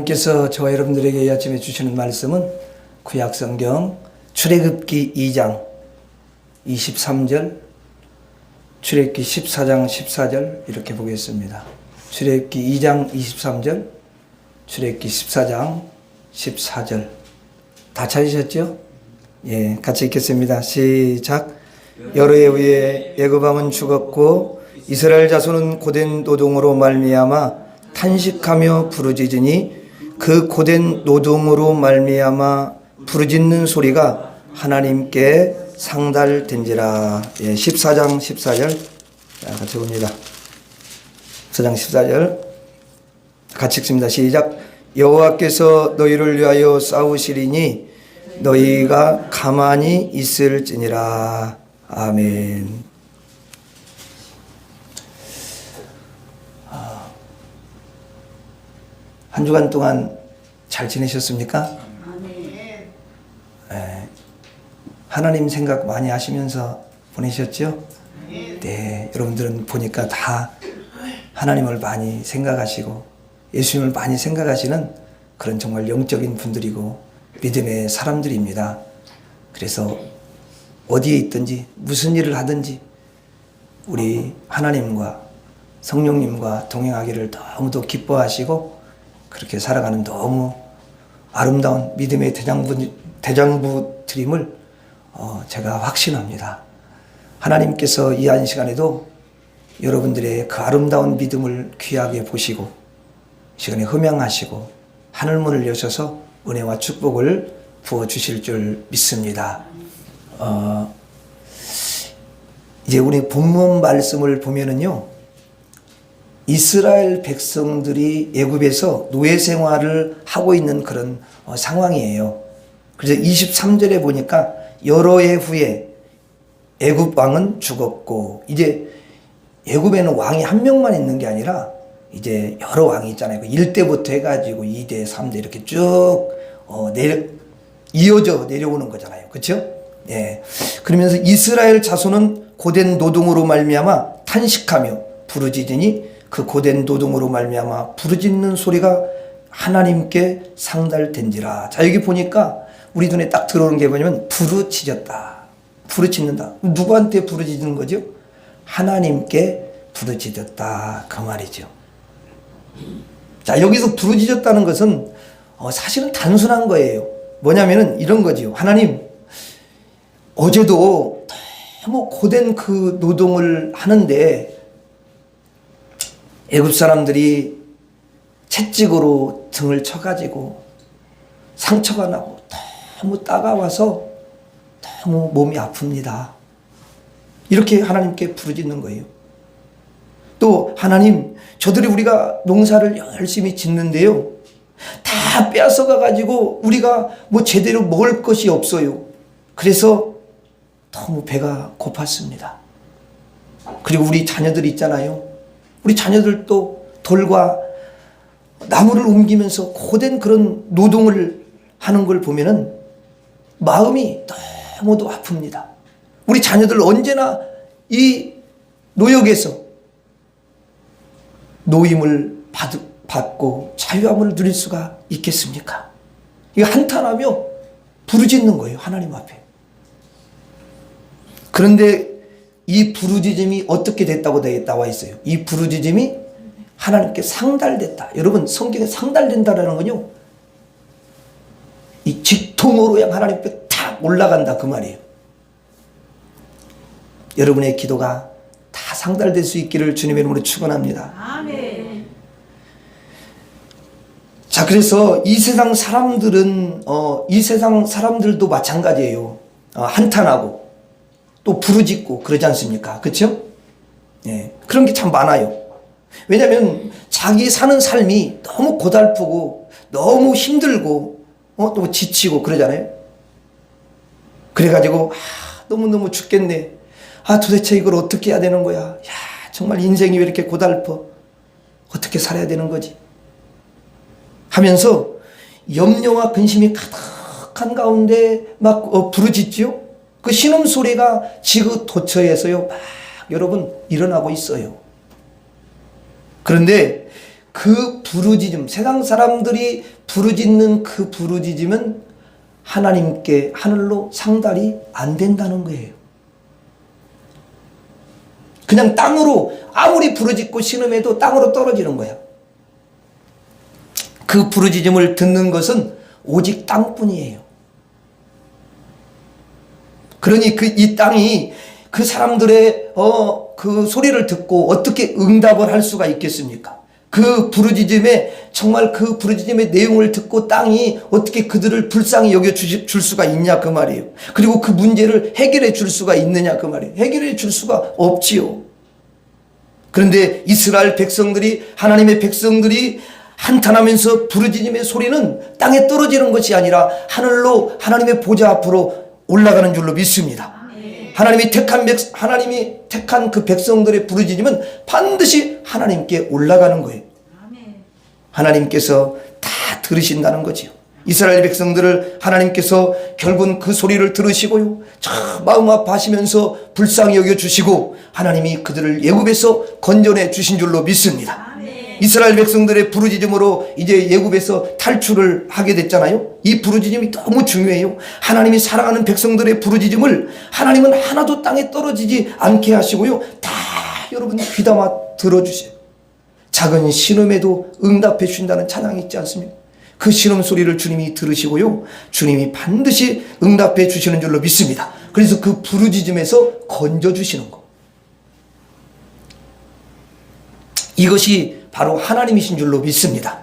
하나님께서 저와 여러분들에게 이 아침에 주시는 말씀은 구약성경 출애굽기 2장 23절, 출애굽기 14장 14절 이렇게 보겠습니다. 출애굽기 2장 23절, 출애굽기 14장 14절 다 찾으셨죠? 예, 같이 읽겠습니다. 시작. 여러 해 후에 애굽 왕은 죽었고 이스라엘 자손은 고된 노동으로 말미암아 탄식하며 부르짖으니 그 고된 노동으로 말미암아 부르짖는 소리가 하나님께 상달된지라. 예, 14장 14절 같이 봅니다. 14장 14절 같이 읽습니다. 시작. 여호와께서 너희를 위하여 싸우시리니 너희가 가만히 있을지니라. 아멘. 한 주간 동안 잘 지내셨습니까? 네. 하나님 생각 많이 하시면서 보내셨죠? 네. 여러분들은 보니까 다 하나님을 많이 생각하시고 예수님을 많이 생각하시는 그런 정말 영적인 분들이고 믿음의 사람들입니다. 그래서 어디에 있든지 무슨 일을 하든지 우리 하나님과 성령님과 동행하기를 너무도 기뻐하시고 그렇게 살아가는 너무 아름다운 믿음의 대장부 드림을 제가 확신합니다. 하나님께서 이 한 시간에도 여러분들의 그 아름다운 믿음을 귀하게 보시고 시간에 흠양하시고 하늘문을 여셔서 은혜와 축복을 부어주실 줄 믿습니다. 이제 우리 본문 말씀을 보면은요, 이스라엘 백성들이 애굽에서 노예 생활을 하고 있는 그런 상황이에요. 그래서 23절에 보니까 여러 해 후에 애굽 왕은 죽었고, 이제 애굽에는 왕이 한 명만 있는 게 아니라 이제 여러 왕이 있잖아요. 1대부터 해가지고 2대, 3대 이렇게 쭉 이어져 내려오는 거잖아요. 그렇죠? 예. 그러면서 이스라엘 자손은 고된 노동으로 말미암아 탄식하며 부르짖으니 그 고된 노동으로 말미암아 부르짖는 소리가 하나님께 상달된지라. 자, 여기 보니까 우리 눈에 딱 들어오는 게 뭐냐면 부르짖었다. 부르짖는다. 누구한테 부르짖는 거죠? 하나님께 부르짖었다. 그 말이죠. 자, 여기서 부르짖었다는 것은 사실은 단순한 거예요. 뭐냐면은 이런 거지요. 하나님, 어제도 너무 고된 그 노동을 하는데 애굽 사람들이 채찍으로 등을 쳐가지고 상처가 나고 너무 따가워서 너무 몸이 아픕니다. 이렇게 하나님께 부르짖는 거예요. 또 하나님, 저들이 우리가 농사를 열심히 짓는데요, 다 빼앗아가 가지고 우리가 뭐 제대로 먹을 것이 없어요. 그래서 너무 배가 고팠습니다. 그리고 우리 자녀들이 있잖아요. 우리 자녀들도 돌과 나무를 옮기면서 고된 그런 노동을 하는 걸 보면은 마음이 너무도 아픕니다. 우리 자녀들 언제나 이 노역에서 노임을 받고 자유함을 누릴 수가 있겠습니까? 이거 한탄하며 부르짖는 거예요. 하나님 앞에. 그런데 이 부르짖음이 어떻게 됐다고 나와 있어요. 이 부르짖음이 하나님께 상달됐다. 여러분, 성경에 상달된다라는 건요, 이 직통으로 그냥 하나님께 탁 올라간다 그 말이에요. 여러분의 기도가 다 상달될 수 있기를 주님의 이름으로 축원합니다. 아멘. 자, 그래서 이 세상 사람들은 이 세상 사람들도 마찬가지예요. 한탄하고 또 부르짖고 그러지 않습니까? 그렇죠? 예, 그런 게 참 많아요. 왜냐하면 자기 사는 삶이 너무 고달프고 너무 힘들고 또 지치고 그러잖아요. 그래가지고 너무너무 죽겠네. 도대체 이걸 어떻게 해야 되는 거야? 야, 정말 인생이 왜 이렇게 고달퍼? 어떻게 살아야 되는 거지? 하면서 염려와 근심이 가득한 가운데 막 부르짖지요. 그 신음소리가 지긋도처에서요 막 여러분 일어나고 있어요. 그런데 그 부르짖음, 세상 사람들이 부르짖는 그 부르짖음은 하나님께 하늘로 상달이 안 된다는 거예요. 그냥 땅으로 아무리 부르짖고 신음해도 땅으로 떨어지는 거야. 그 부르짖음을 듣는 것은 오직 땅뿐이에요. 그러니 이 땅이 그 사람들의 그 소리를 듣고 어떻게 응답을 할 수가 있겠습니까? 그 부르짖음에 정말 그 부르짖음의 내용을 듣고 땅이 어떻게 그들을 불쌍히 여겨 줄 수가 있냐 그 말이에요. 그리고 그 문제를 해결해 줄 수가 있느냐 그 말이에요. 해결해 줄 수가 없지요. 그런데 이스라엘 백성들이, 하나님의 백성들이 한탄하면서 부르짖음의 소리는 땅에 떨어지는 것이 아니라 하늘로, 하나님의 보좌 앞으로 올라가는 줄로 믿습니다. 하나님이 택한 그 백성들의 부르짖음은 반드시 하나님께 올라가는 거예요. 하나님께서 다 들으신다는 거지요. 이스라엘 백성들을 하나님께서 결국은 그 소리를 들으시고요, 저 마음 아파하시면서 불쌍히 여겨주시고 하나님이 그들을 애굽에서 건져내 주신 줄로 믿습니다. 이스라엘 백성들의 부르짖음으로 이제 애굽에서 탈출을 하게 됐잖아요. 이 부르짖음이 너무 중요해요. 하나님이 사랑하는 백성들의 부르짖음을 하나님은 하나도 땅에 떨어지지 않게 하시고요, 다 여러분 귀담아 들어주세요. 작은 신음에도 응답해 주신다는 찬양이 있지 않습니까? 그 신음 소리를 주님이 들으시고요, 주님이 반드시 응답해 주시는 줄로 믿습니다. 그래서 그 부르짖음에서 건져주시는 거, 이것이 바로 하나님이신 줄로 믿습니다.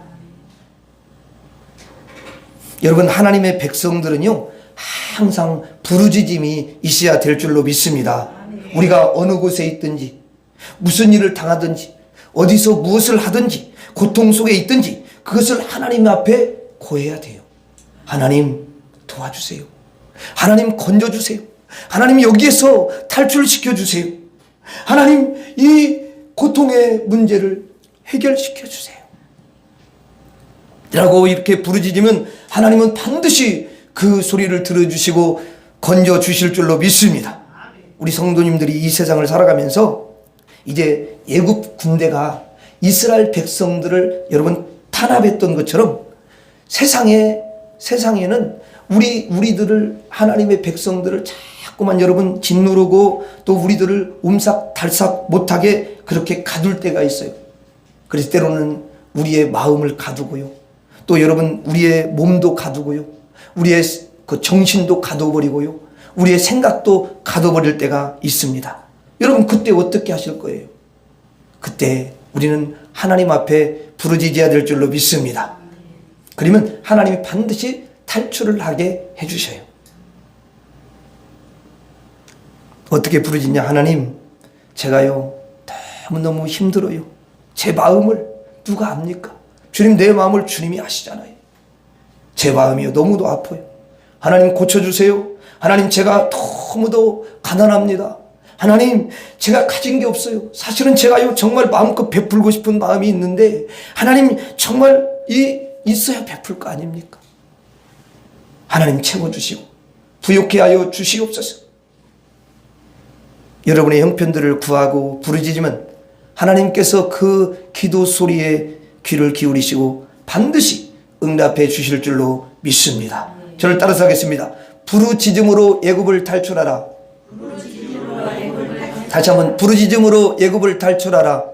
여러분, 하나님의 백성들은요 항상 부르짖음이 있어야 될 줄로 믿습니다. 우리가 어느 곳에 있든지, 무슨 일을 당하든지, 어디서 무엇을 하든지, 고통 속에 있든지 그것을 하나님 앞에 고해야 돼요. 하나님 도와주세요. 하나님 건져주세요. 하나님 여기에서 탈출시켜주세요. 하나님 이 고통의 문제를 해결시켜주세요 라고 이렇게 부르짖으면 하나님은 반드시 그 소리를 들어주시고 건져주실 줄로 믿습니다. 우리 성도님들이 이 세상을 살아가면서 이제 애굽 군대가 이스라엘 백성들을 여러분 탄압했던 것처럼 세상에는 우리들을, 하나님의 백성들을 자꾸만 여러분 짓누르고 또 우리들을 옴삭달싹 못하게 그렇게 가둘 때가 있어요. 그래서 때로는 우리의 마음을 가두고요, 또 여러분 우리의 몸도 가두고요, 우리의 그 정신도 가둬버리고요, 우리의 생각도 가둬버릴 때가 있습니다. 여러분 그때 어떻게 하실 거예요? 그때 우리는 하나님 앞에 부르짖어야 될 줄로 믿습니다. 그러면 하나님이 반드시 탈출을 하게 해주셔요. 어떻게 부르짖냐? 하나님, 제가요 너무너무 힘들어요. 제 마음을 누가 압니까? 주님, 내 마음을 주님이 아시잖아요. 제 마음이요 너무도 아파요. 하나님 고쳐주세요. 하나님, 제가 너무도 가난합니다. 하나님, 제가 가진 게 없어요. 사실은 제가요 정말 마음껏 베풀고 싶은 마음이 있는데 하나님 정말 있어야 베풀 거 아닙니까? 하나님 채워주시고 부욕해 하여 주시옵소서. 여러분의 형편들을 구하고 부르짖으면 하나님께서 그 기도 소리에 귀를 기울이시고 반드시 응답해 주실 줄로 믿습니다. 저를 따라서 하겠습니다. 부르짖음으로 애굽을 탈출하라. 다시 한번, 부르짖음으로 애굽을 탈출하라.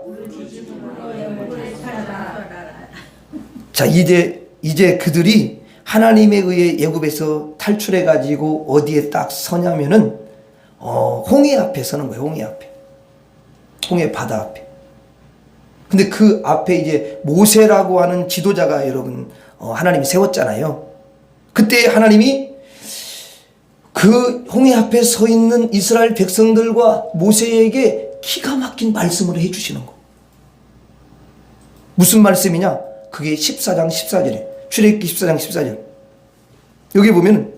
자, 이제 그들이 하나님에 의해 애굽에서 탈출해 가지고 어디에 딱 서냐면은 홍해 앞에 서는 거예요. 홍해 앞에, 홍해 바다 앞에. 근데 그 앞에 이제 모세라고 하는 지도자가 여러분 하나님이 세웠잖아요. 그때 하나님이 그 홍해 앞에 서 있는 이스라엘 백성들과 모세에게 기가 막힌 말씀을 해주시는 거. 무슨 말씀이냐? 그게 14장 14절에, 출애굽기 14장 14절. 여기 보면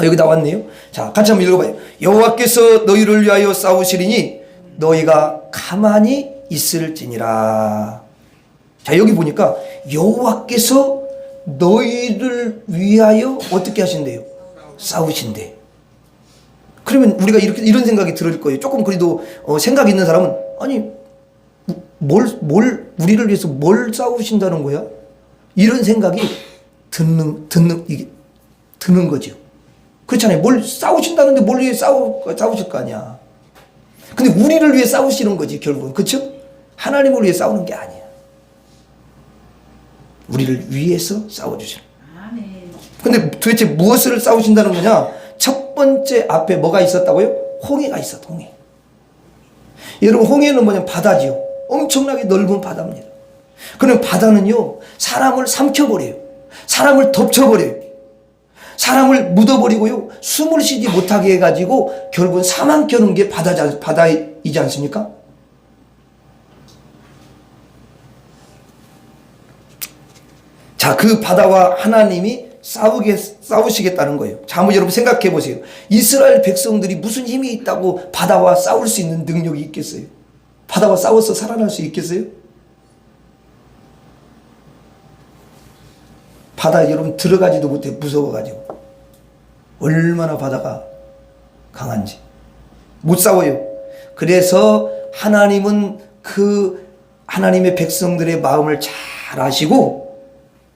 여기 나왔네요. 자, 같이 한번 읽어봐요. 여호와께서 너희를 위하여 싸우시리니 너희가 가만히 있을지니라. 자, 여기 보니까 여호와께서 너희를 위하여 어떻게 하신대요? 싸우신대. 그러면 우리가 이런 생각이 들을 거예요. 조금 그래도 생각 있는 사람은, 아니 우리를 위해서 뭘 싸우신다는 거야? 이런 생각이 이게 드는 거죠. 그렇잖아요. 뭘 싸우신다는데 뭘 위해 싸우실 거 아니야. 근데 우리를 위해 싸우시는 거지, 결국은. 그렇죠? 하나님을 위해 싸우는 게 아니야. 우리를 위해서 싸워주시는. 근데 도대체 무엇을 싸우신다는 거냐? 첫 번째 앞에 뭐가 있었다고요? 홍해가 있었다, 홍해. 여러분, 홍해는 뭐냐면 바다지요. 엄청나게 넓은 바다입니다. 그럼 바다는요, 사람을 삼켜버려요. 사람을 덮쳐버려요. 사람을 묻어버리고요, 숨을 쉬지 못하게 해가지고 결국은 사망케 하는 게 바다이지 않습니까? 자, 그 바다와 하나님이 싸우시겠다는 거예요. 자, 한번 여러분 생각해 보세요. 이스라엘 백성들이 무슨 힘이 있다고 바다와 싸울 수 있는 능력이 있겠어요? 바다와 싸워서 살아날 수 있겠어요? 바다 여러분 들어가지도 못해, 무서워가지고. 얼마나 바다가 강한지. 못 싸워요. 그래서 하나님은 그 하나님의 백성들의 마음을 잘 아시고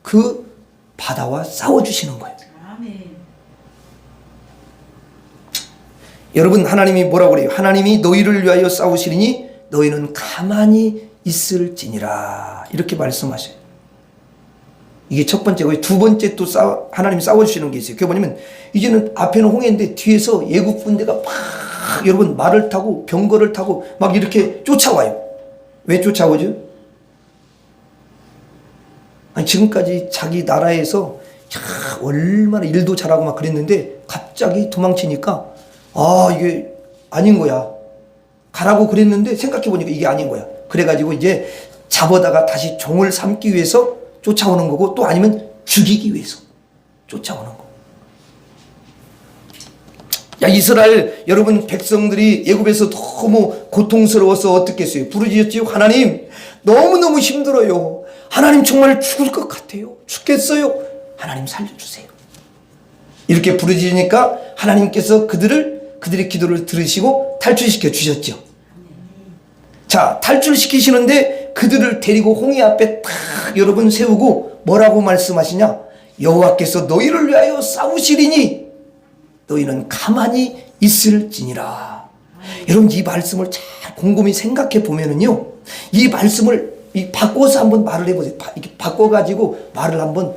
그 바다와 싸워주시는 거예요. 아멘. 여러분, 하나님이 뭐라고 그래요? 하나님이 너희를 위하여 싸우시리니 너희는 가만히 있을지니라, 이렇게 말씀하셔요. 이게 첫 번째고요. 두 번째 또 하나님이 싸워주시는 게 있어요. 그게 뭐냐면, 이제는 앞에는 홍해인데 뒤에서 예국 군대가 막 여러분 말을 타고 병거를 타고 막 이렇게 쫓아와요. 왜 쫓아오죠? 아니, 지금까지 자기 나라에서 얼마나 일도 잘하고 막 그랬는데 갑자기 도망치니까 이게 아닌 거야. 가라고 그랬는데 생각해보니까 이게 아닌 거야. 그래가지고 이제 잡아다가 다시 종을 삼기 위해서 쫓아오는 거고, 또 아니면 죽이기 위해서 쫓아오는 거. 야, 이스라엘 여러분 백성들이 애굽에서 너무 고통스러워서 어떻게 했어요? 부르짖었지요. 하나님, 너무너무 힘들어요. 하나님 정말 죽을 것 같아요. 죽겠어요. 하나님 살려주세요. 이렇게 부르짖으니까 하나님께서 그들의 기도를 들으시고 탈출시켜 주셨죠. 자, 탈출시키시는데 그들을 데리고 홍해 앞에 딱 여러분 세우고 뭐라고 말씀하시냐? 여호와께서 너희를 위하여 싸우시리니 너희는 가만히 있을지니라. 여러분, 이 말씀을 잘 곰곰이 생각해 보면은요, 이 말씀을 바꿔서 한번 말을 해보세요. 이렇게 바꿔가지고 말을 한번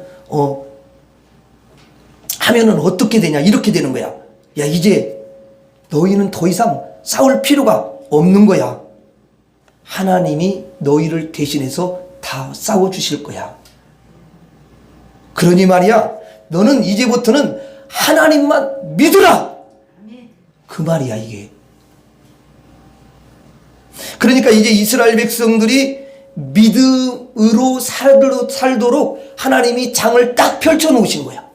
하면은 어떻게 되냐? 이렇게 되는 거야. 야, 이제 너희는 더 이상 싸울 필요가 없는 거야. 하나님이 너희를 대신해서 다 싸워주실 거야. 그러니 말이야, 너는 이제부터는 하나님만 믿으라. 그 말이야, 이게. 그러니까 이제 이스라엘 백성들이 믿음으로 살도록 하나님이 장을 딱 펼쳐 놓으신 거야.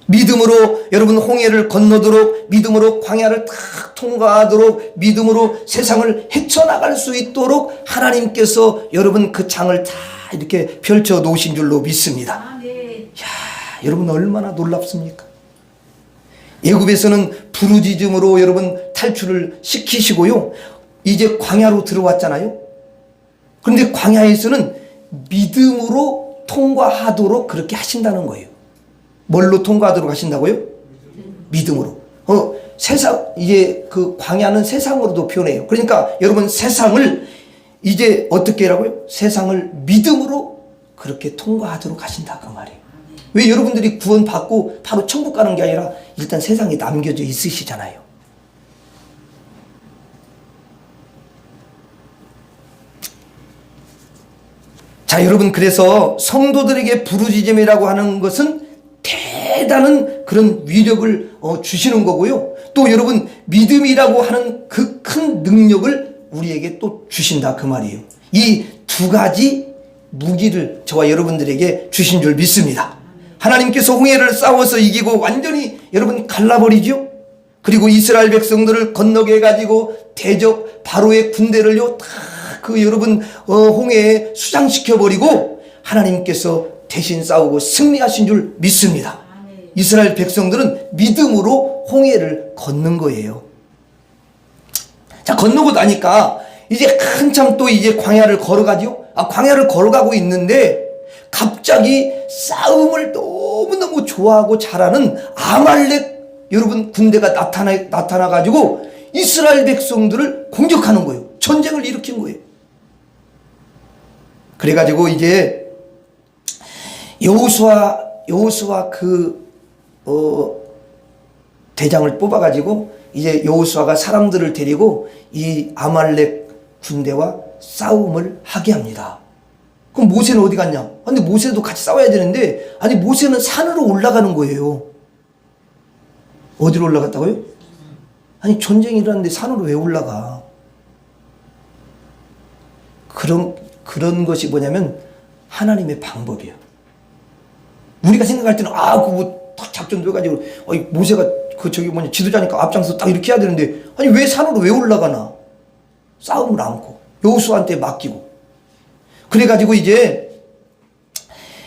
믿음으로 여러분 홍해를 건너도록, 믿음으로 광야를 탁 통과하도록, 믿음으로 세상을 헤쳐나갈 수 있도록 하나님께서 여러분 그 장을 다 이렇게 펼쳐 놓으신 줄로 믿습니다. 야, 여러분 얼마나 놀랍습니까? 애굽에서는 부르짖음으로 여러분 탈출을 시키시고요, 이제 광야로 들어왔잖아요. 그런데 광야에서는 믿음으로 통과하도록 그렇게 하신다는 거예요. 뭘로 통과하도록 하신다고요? 믿음으로. 이제 그 광야는 세상으로도 표현해요. 그러니까 여러분 세상을 이제 어떻게 하라고요? 세상을 믿음으로 그렇게 통과하도록 하신다, 그 말이에요. 왜 여러분들이 구원받고 바로 천국 가는 게 아니라 일단 세상에 남겨져 있으시잖아요. 자, 여러분, 그래서 성도들에게 부르짖음이라고 하는 것은 대단한 그런 위력을 주시는 거고요. 또 여러분, 믿음이라고 하는 그 큰 능력을 우리에게 또 주신다, 그 말이에요. 이 두 가지 무기를 저와 여러분들에게 주신 줄 믿습니다. 하나님께서 홍해를 싸워서 이기고 완전히 여러분 갈라버리죠. 그리고 이스라엘 백성들을 건너게 해가지고 대적 바로의 군대를요 다 그 여러분 홍해에 수장시켜버리고 하나님께서 대신 싸우고 승리하신 줄 믿습니다. 이스라엘 백성들은 믿음으로 홍해를 건넌 거예요. 자, 건너고 나니까 이제 한참 또 이제 광야를 걸어가죠. 광야를 걸어가고 있는데 갑자기 싸움을 너무너무 좋아하고 잘하는 아말렉 여러분 군대가 나타나가지고 이스라엘 백성들을 공격하는 거예요. 전쟁을 일으킨 거예요. 그래가지고 이제 여호수아 대장을 뽑아가지고 이제 여호수아가 사람들을 데리고 이 아말렉 군대와 싸움을 하게 합니다. 그럼 모세는 어디 갔냐? 근데 모세도 같이 싸워야 되는데 아니 모세는 산으로 올라가는 거예요. 어디로 올라갔다고요? 아니 전쟁이 일어났는데 산으로 왜 올라가? 그런 것이 뭐냐면 하나님의 방법이야. 우리가 생각할 때는 딱 작전 넣어가지고 모세가 지도자니까 앞장서 딱 이렇게 해야 되는데 아니 왜 산으로 왜 올라가나? 싸움을 않고 여호수아한테 맡기고 그래가지고 이제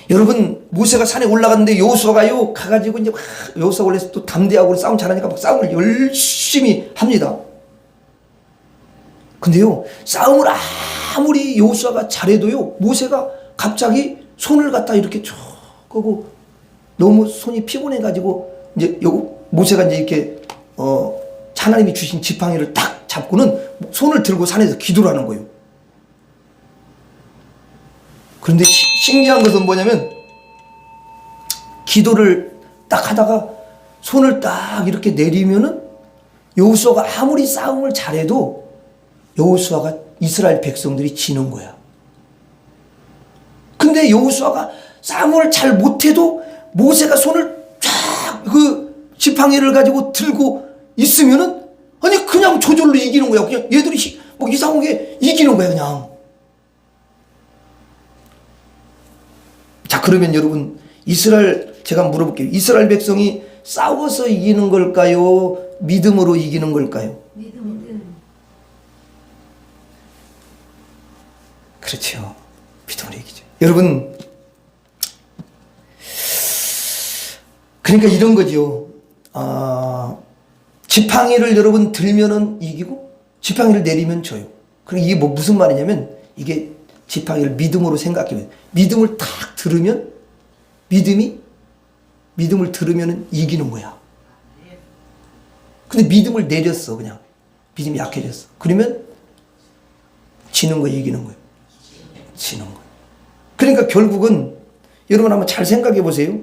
여러분 모세가 산에 올라갔는데 여호수아가요 가가지고 이제 여호수아 원래 또 담대하고 싸움 잘하니까 막 싸움을 열심히 합니다. 근데요 싸움을 아무리 여호수아가 잘해도요 모세가 갑자기 손을 갖다 이렇게 쭉 하고 너무 손이 피곤해가지고 이제 모세가 이제 이렇게 하나님이 주신 지팡이를 딱 잡고는 손을 들고 산에서 기도를 하는 거예요. 그런데 신기한 것은 뭐냐면 기도를 딱 하다가 손을 딱 이렇게 내리면은 여호수아가 아무리 싸움을 잘해도 여호수아가 이스라엘 백성들이 지는 거야. 근데 여호수아가 싸움을 잘 못해도 모세가 손을 쫙 지팡이를 가지고 들고 있으면은 아니 그냥 저절로 이기는 거야. 그냥 얘들이 이상하게 이기는 거야 그냥. 자 그러면 여러분 제가 물어볼게요. 이스라엘 백성이 싸워서 이기는 걸까요? 믿음으로 이기는 걸까요? 믿음. 그렇죠. 믿음으로 이기죠. 여러분 그러니까 이런 거죠. 지팡이를 여러분 들면은 이기고 지팡이를 내리면 져요. 그럼 이게 무슨 말이냐면 이게 지팡이를 믿음으로 생각해요. 믿음을 딱 들으면 믿음을 들으면 이기는 거야. 근데 믿음을 내렸어 그냥. 믿음이 약해졌어. 그러면 지는 거 이기는 거예요. 지는 거예요. 그러니까 결국은 여러분 한번 잘 생각해 보세요.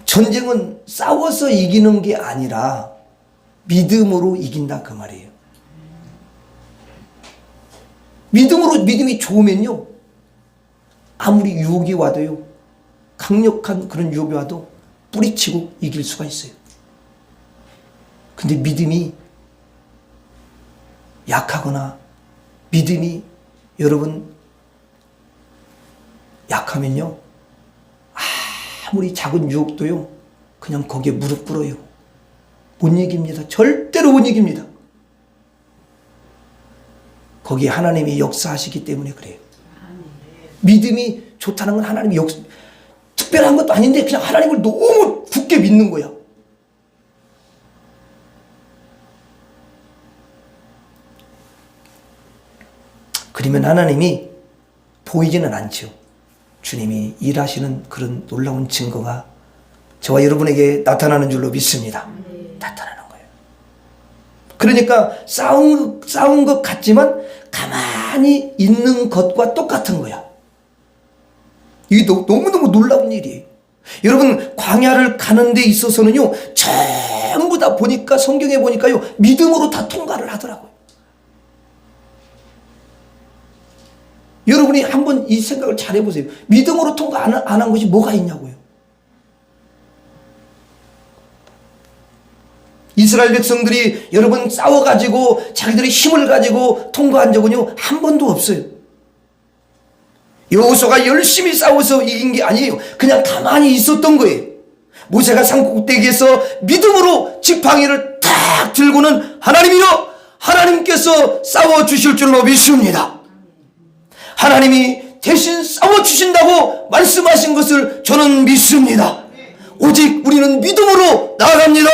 전쟁은 싸워서 이기는 게 아니라 믿음으로 이긴다 그 말이에요. 믿음이 좋으면요 아무리 유혹이 와도요 강력한 그런 유혹이 와도 뿌리치고 이길 수가 있어요. 근데 믿음이 약하거나 믿음이 여러분 약하면요 아무리 작은 유혹도요 그냥 거기에 무릎 꿇어요. 못 이깁니다. 절대로 못 이깁니다. 거기에 하나님이 역사하시기 때문에 그래요. 믿음이 좋다는 건 하나님이 특별한 것도 아닌데 그냥 하나님을 너무 굳게 믿는 거야. 그러면 하나님이 보이지는 않죠. 주님이 일하시는 그런 놀라운 증거가 저와 여러분에게 나타나는 줄로 믿습니다. 나타나는 거예요. 그러니까 싸운 것 같지만 가만히 있는 것과 똑같은 거야. 이게 너무너무 놀라운 일이에요. 여러분 광야를 가는 데 있어서는요 전부 다 보니까 성경에 보니까요 믿음으로 다 통과를 하더라고요. 여러분이 한번 이 생각을 잘 해보세요. 믿음으로 통과 안 한 것이 뭐가 있냐고요. 이스라엘 백성들이 여러분 싸워가지고 자기들의 힘을 가지고 통과한 적은요 한 번도 없어요. 여호수아가 열심히 싸워서 이긴 게 아니에요. 그냥 가만히 있었던 거예요. 모세가 산꼭대기에서 믿음으로 지팡이를 탁 들고는 하나님이여 하나님께서 싸워주실 줄로 믿습니다. 하나님이 대신 싸워주신다고 말씀하신 것을 저는 믿습니다. 오직 우리는 믿음으로 나아갑니다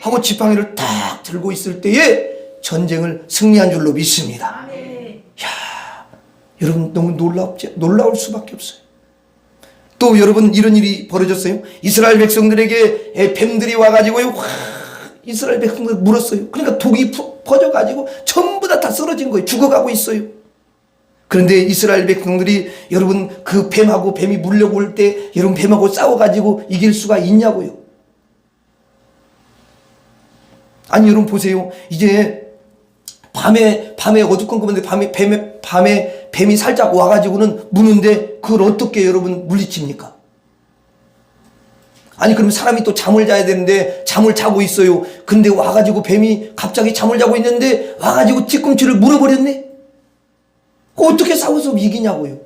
하고 지팡이를 탁 들고 있을 때에 전쟁을 승리한 줄로 믿습니다. 여러분 너무 놀라울 수밖에 없어요. 또 여러분 이런 일이 벌어졌어요. 이스라엘 백성들에게 뱀들이 와가지고요, 이스라엘 백성들 물었어요. 그러니까 독이 퍼져가지고 전부 다 쓰러진 거예요. 죽어가고 있어요. 그런데 이스라엘 백성들이 여러분 그 뱀하고 뱀이 물려올 때 여러분 뱀하고 싸워가지고 이길 수가 있냐고요. 아니 여러분 보세요. 이제 밤에 어두컴컴한데 밤에 뱀이 살짝 와가지고는 무는데 그걸 어떻게 여러분 물리칩니까? 아니 그럼 사람이 또 잠을 자야 되는데 잠을 자고 있어요. 근데 와가지고 뱀이 갑자기 잠을 자고 있는데 와가지고 뒤꿈치를 물어버렸네. 어떻게 싸워서 이기냐고요.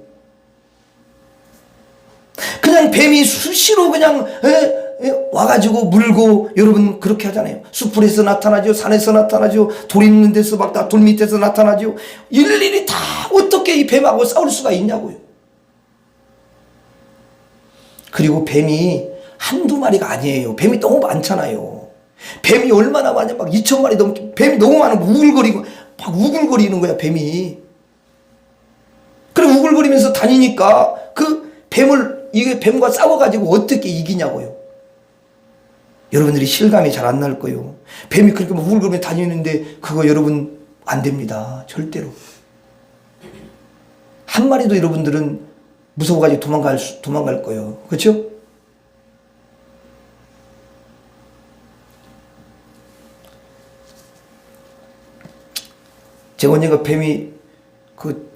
그냥 뱀이 수시로 그냥 와가지고 물고 여러분 그렇게 하잖아요. 숲에서 나타나죠. 산에서 나타나죠. 돌 있는 데서 막 다 돌 밑에서 나타나죠. 일일이 다 어떻게 이 뱀하고 싸울 수가 있냐고요. 그리고 뱀이 한두 마리가 아니에요. 뱀이 너무 많잖아요. 뱀이 얼마나 많냐. 막 2,000마리 넘게 뱀이 너무 많으면 우글거리는 거야 뱀이. 그래 우글거리면서 다니니까 이게 뱀과 싸워가지고 어떻게 이기냐고요. 여러분들이 실감이 잘 안 날 거예요. 뱀이 그렇게 막 우글거리며 다니는데 그거 여러분 안 됩니다. 절대로. 한 마리도 여러분들은 무서워가지고 도망갈 거예요. 그렇죠? 제가 언젠가 뱀이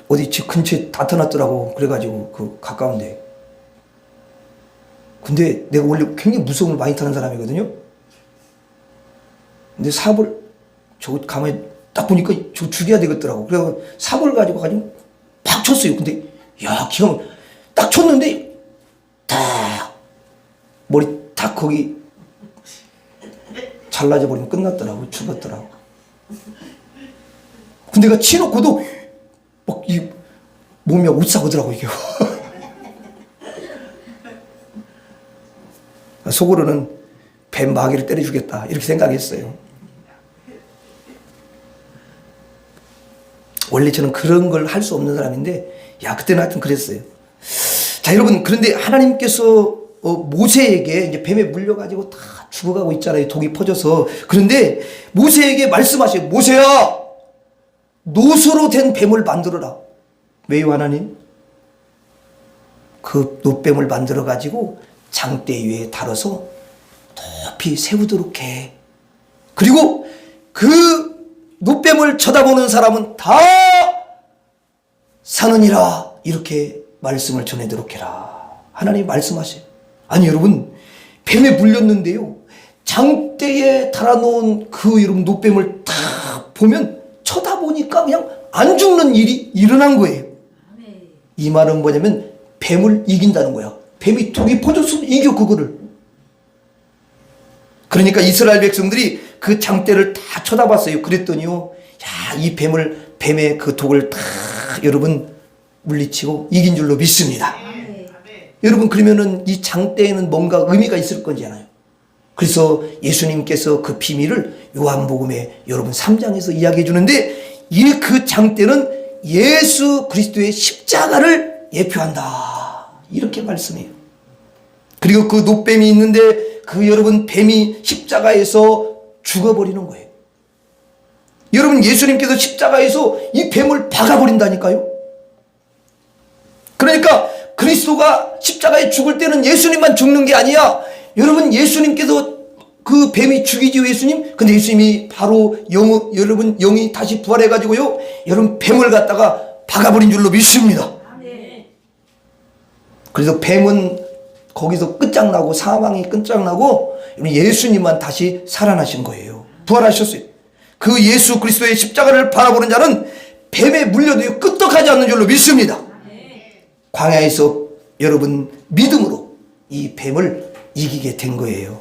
어디 집 근처에 나타났더라고. 그래가지고 가까운데. 근데 내가 원래 굉장히 무서운 걸 많이 타는 사람이거든요. 근데 삽을 저거 가만히 딱 보니까 저거 죽여야 되겠더라고. 그래서 삽을 가지고 팍 쳤어요. 근데 야 기가 막히게 딱 쳤는데 딱 머리 딱 거기 잘라져 버리면 끝났더라고. 죽었더라고. 근데 내가 치놓고도 막 이 몸이 오싹하더라고 이게. 속으로는 뱀 마귀를 때려주겠다 이렇게 생각했어요. 원래 저는 그런 걸 할 수 없는 사람인데 그때는 하여튼 그랬어요. 자 여러분, 그런데 하나님께서 모세에게 이제 뱀에 물려가지고 다 죽어가고 있잖아요. 독이 퍼져서. 그런데 모세에게 말씀하셔요. 모세야, 노소로 된 뱀을 만들어라. 왜요 하나님? 그 노뱀을 만들어가지고 장대 위에 달아서 높이 세우도록 해. 그리고 그 노뱀을 쳐다보는 사람은 다 사느니라. 이렇게 말씀을 전해도록 해라. 하나님 말씀하세요. 아니 여러분, 뱀에 물렸는데요, 장대에 달아놓은 여러분 노뱀을 딱 보면 쳐다보니까 그냥 안 죽는 일이 일어난 거예요. 이 말은 뭐냐면 뱀을 이긴다는 거야. 뱀이 독이 퍼져서 이겨 그거를. 그러니까 이스라엘 백성들이 그 장대를 다 쳐다봤어요. 그랬더니요, 이 뱀의 그 독을 다 여러분 물리치고 이긴 줄로 믿습니다. 여러분, 그러면은 이 장대에는 뭔가 의미가 있을 거잖아요. 그래서 예수님께서 그 비밀을 요한복음에 여러분 3장에서 이야기해 주는데, 그 장대는 예수 그리스도의 십자가를 예표한다. 이렇게 말씀해요. 그리고 그 노뱀이 있는데 여러분 뱀이 십자가에서 죽어버리는 거예요. 여러분, 예수님께서 십자가에서 이 뱀을 박아버린다니까요. 그러니까 그리스도가 십자가에 죽을 때는 예수님만 죽는 게 아니야. 여러분, 예수님께서 그 뱀이 죽이지요, 예수님. 근데 예수님이 바로 여러분 영이 다시 부활해가지고요, 여러분 뱀을 갖다가 박아버린 줄로 믿습니다. 그래서 뱀은 거기서 끝장나고 사망이 끝장나고 예수님만 다시 살아나신 거예요. 부활하셨어요. 그 예수 그리스도의 십자가를 바라보는 자는 뱀에 물려도 끄떡하지 않는 줄로 믿습니다. 광야에서 여러분 믿음으로 이 뱀을 이기게 된 거예요.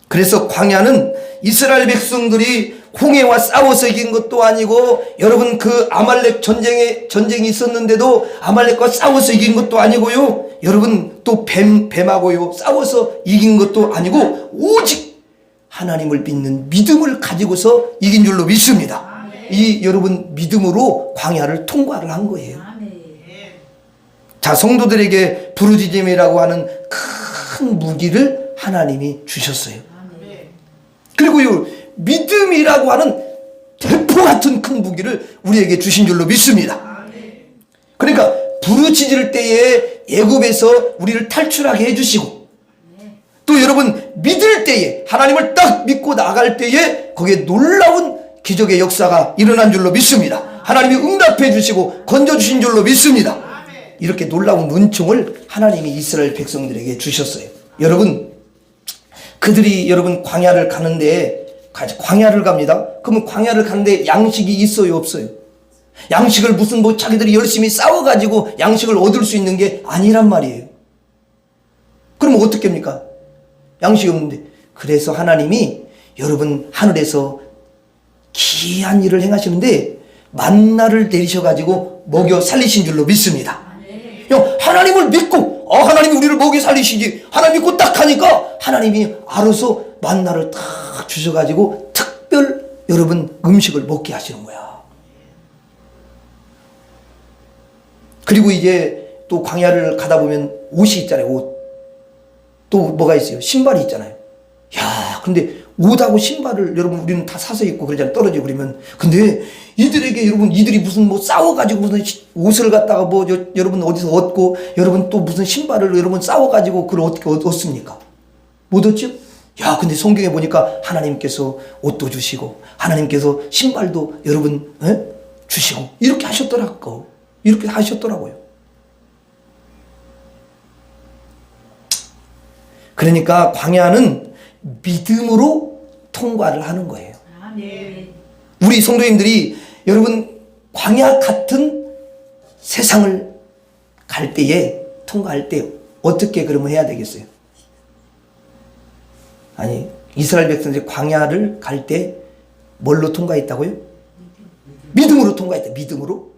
그래서 광야는 이스라엘 백성들이 홍해와 싸워서 이긴 것도 아니고, 여러분 그 아말렉 전쟁이 있었는데도 아말렉과 싸워서 이긴 것도 아니고요, 여러분 또 뱀하고요 싸워서 이긴 것도 아니고, 오직 하나님을 믿는 믿음을 가지고서 이긴 줄로 믿습니다. 이 여러분 믿음으로 광야를 통과를 한 거예요. 자, 성도들에게 부르짖음이라고 하는 큰 무기를 하나님이 주셨어요. 그리고 이 믿음이라고 하는 대포 같은 큰 무기를 우리에게 주신 줄로 믿습니다. 그러니까 부르짖을 때에 애굽에서 우리를 탈출하게 해주시고, 또 여러분 믿을 때에, 하나님을 딱 믿고 나갈 때에 거기에 놀라운 기적의 역사가 일어난 줄로 믿습니다. 하나님이 응답해 주시고 건져주신 줄로 믿습니다. 이렇게 놀라운 은총을 하나님이 이스라엘 백성들에게 주셨어요. 여러분, 그들이 여러분 광야를 가는데, 광야를 갑니다. 그러면 광야를 가는데 양식이 있어요, 없어요? 양식을 무슨 뭐 자기들이 열심히 싸워가지고 양식을 얻을 수 있는 게 아니란 말이에요. 그러면 어떻게 합니까? 양식이 없는데. 그래서 하나님이 여러분 하늘에서 기이한 일을 행하시는데 만나를 내리셔가지고 먹여 살리신 줄로 믿습니다. 하나님을 믿고 하나님이 우리를 먹여 살리시지, 하나님 믿고 딱 하니까 하나님이 알아서 만나를 딱 주셔가지고 특별 여러분 음식을 먹게 하시는 거야. 그리고 이제 또 광야를 가다 보면 옷이 있잖아요. 옷. 또 뭐가 있어요? 신발이 있잖아요. 야, 근데 옷하고 신발을 여러분 우리는 다 사서 입고 그러잖아요. 떨어지고 그러면. 근데 이들에게 여러분, 이들이 무슨 뭐 싸워가지고 무슨 옷을 갖다가 뭐 여러분 어디서 얻고, 여러분 또 무슨 신발을 여러분 싸워가지고 그걸 어떻게 얻습니까? 못 얻죠? 야, 근데 성경에 보니까 하나님께서 옷도 주시고 하나님께서 신발도 여러분 주시고 이렇게 하셨더라고. 이렇게 하셨더라고요. 그러니까 광야는 믿음으로 통과를 하는 거예요. 우리 성도님들이 여러분 광야 같은 세상을 갈 때에, 통과할 때 어떻게 그러면 해야 되겠어요? 아니, 이스라엘 백성들이 광야를 갈 때 뭘로 통과했다고요? 믿음으로 통과했다. 믿음으로.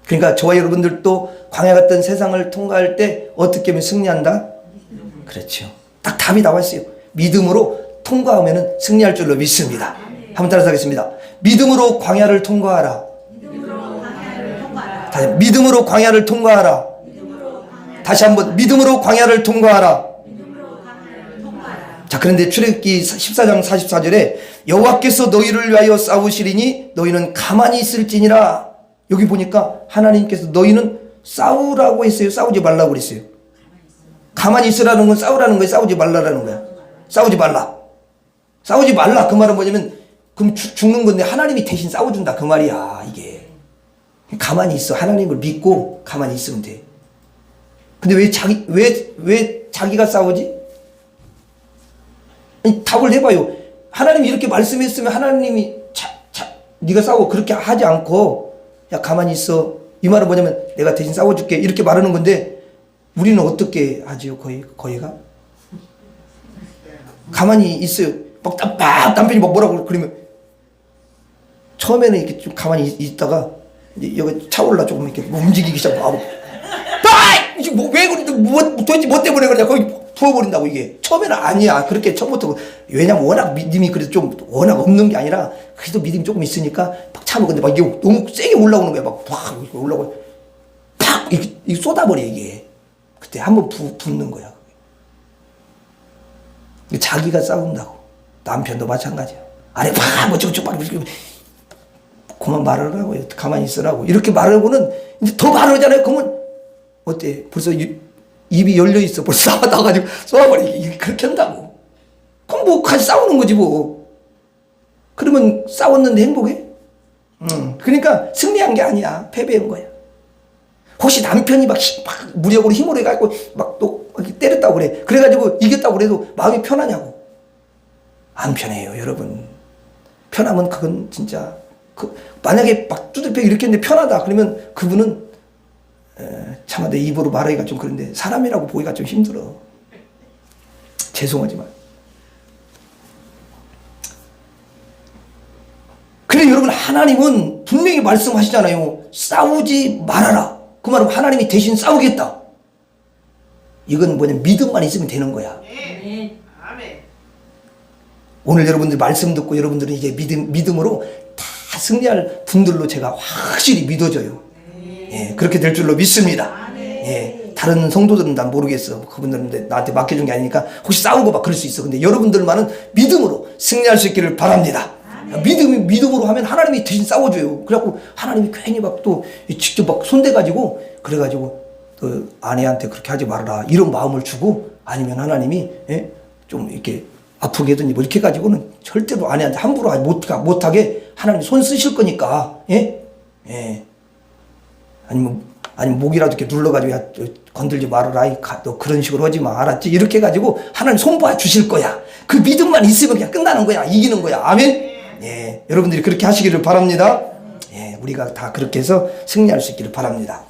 그러니까 저와 여러분들도 광야 같은 세상을 통과할 때 어떻게 하면 승리한다? 그렇죠. 딱 답이 나와 있어요. 믿음으로 통과하면 승리할 줄로 믿습니다. 한번 따라서 하겠습니다. 믿음으로 광야를 통과하라. 다시 믿음으로 광야를 통과하라. 다시 한번 믿음으로 광야를 통과하라. 자, 그런데 출애굽기 14장 44절에 여호와께서 너희를 위하여 싸우시리니 너희는 가만히 있을지니라. 여기 보니까 하나님께서 너희는 싸우라고 했어요? 싸우지 말라고 그랬어요? 가만히 있으라는 건 싸우라는 거예요? 싸우지 말라라는 거야? 싸우지 말라. 싸우지 말라. 그 말은 뭐냐면 그럼 죽는 건데 하나님이 대신 싸워준다 그 말이야. 이게 가만히 있어. 하나님을 믿고 가만히 있으면 돼. 근데 왜 자기가 싸우지? 아니, 답을 해봐요. 하나님이 이렇게 말씀했으면 하나님이 네가 싸워 그렇게 하지 않고 야 가만히 있어. 이 말은 뭐냐면 내가 대신 싸워줄게 이렇게 말하는 건데, 우리는 어떻게 하지요? 거의가 가만히 있어요. 막 남편이 막 뭐라고 그러면 처음에는 이렇게 좀 가만히 있다가 이제 여기 차올라 조금 이렇게 움직이기 시작하고 이게 왜 그런데 도대체 뭐 때문에 그러냐 거기 부어버린다고. 이게 처음에는 아니야. 그렇게 처음부터. 왜냐면 워낙 믿음이 그래도 좀 워낙 없는 게 아니라 그래도 믿음이 조금 있으니까 막 참아. 근데 막 이게 너무 세게 올라오는 거야. 막 올라오고 팍 이게 쏟아버려 이게. 그때 한번 붙는 거야. 자기가 싸운다고. 남편도 마찬가지야. 아래 팍 뭐 저쪽 막 그만 말하라고. 가만히 있으라고. 이렇게 말하고는 이제 더 말하잖아요. 그러면 어때? 벌써 입이 열려 있어. 벌써 나와가지고 쏘아버리게. 그렇게 한다고. 그럼 뭐 같이 싸우는 거지 뭐. 그러면 싸웠는데 행복해? 그러니까 승리한 게 아니야. 패배한 거야. 혹시 남편이 막 무력으로 힘으로 해가지고 막 또 때렸다고 그래. 그래가지고 이겼다고 그래도 마음이 편하냐고. 안 편해요, 여러분. 편하면 그건 진짜 만약에 막 두들겨 이렇게 했는데 편하다 그러면 그분은 차마 내 입으로 말하기가 좀 그런데 사람이라고 보기가 좀 힘들어. 죄송하지만. 그래 여러분, 하나님은 분명히 말씀하시잖아요. 싸우지 말아라. 그 말은 하나님이 대신 싸우겠다. 이건 뭐냐, 믿음만 있으면 되는 거야. 오늘 여러분들 말씀 듣고 여러분들은 이제 믿음으로 다 승리할 분들로 제가 확실히 믿어져요. 예, 그렇게 될 줄로 믿습니다. 예, 다른 성도들은 난 모르겠어. 그분들은 나한테 맡겨준 게 아니니까 혹시 싸우고 막 그럴 수 있어. 근데 여러분들만은 믿음으로 승리할 수 있기를 바랍니다. 믿음으로 하면 하나님이 대신 싸워줘요. 그래갖고 하나님이 괜히 막 또 직접 막 손대가지고 그래가지고 그 아내한테 그렇게 하지 말아라 이런 마음을 주고, 아니면 하나님이 예? 좀 이렇게 아프게 하든지 뭐 이렇게 해가지고는 절대로 아내한테 함부로 못하게 하나님 손 쓰실 거니까. 예? 예. 아니면 목이라도 이렇게 눌러가지고 야, 건들지 말아라. 너 그런 식으로 하지 마. 알았지? 이렇게 해가지고 하나님 손 봐 주실 거야. 그 믿음만 있으면 그냥 끝나는 거야. 이기는 거야. 아멘? 예. 여러분들이 그렇게 하시기를 바랍니다. 예. 우리가 다 그렇게 해서 승리할 수 있기를 바랍니다.